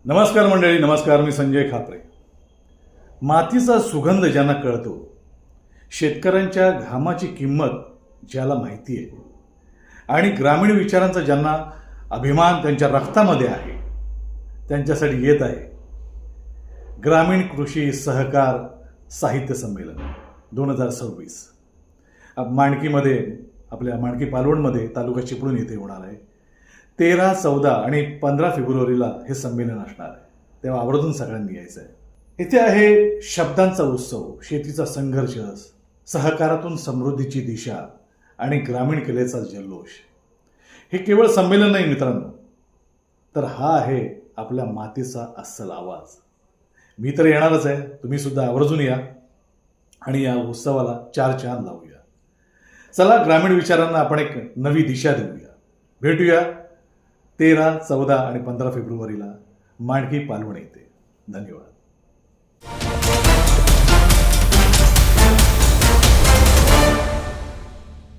नमस्कार मंडळी, नमस्कार. मी संजय खापरे. मातीचा सुगंध ज्यांना कळतो, शेतकऱ्यांच्या घामाची किंमत ज्याला माहिती आहे आणि ग्रामीण विचारांचा ज्यांना अभिमान त्यांच्या रक्तामध्ये आहे, त्यांच्यासाठी येत आहे ग्रामीण कृषी सहकार साहित्य संमेलन 2026. माणकीमध्ये, आपल्या माणकी पालवणमध्ये, तालुका चिपळूण येथे होणार आहे. 13, 14 आणि 15 फेब्रुवारीला हे संमेलन असणार आहे. तेव्हा आवर्जून सगळ्यांनी यायचं आहे. इथे आहे शब्दांचा उत्सव, शेतीचा संघर्ष, सहकारातून समृद्धीची दिशा आणि ग्रामीण कलेचा जल्लोष. हे केवळ संमेलन नाही मित्रांनो, तर हा आहे आपल्या मातीचा अस्सल आवाज. मी तर येणारच आहे, तुम्ही सुद्धा आवर्जून या आणि या उत्सवाला 4 चांद लावूया. चला, ग्रामीण विचारांना आपण एक नवी दिशा देऊया. भेटूया 13, 14 आणि 15 फेब्रुवारीला माणकी पालवण येथे. धन्यवाद.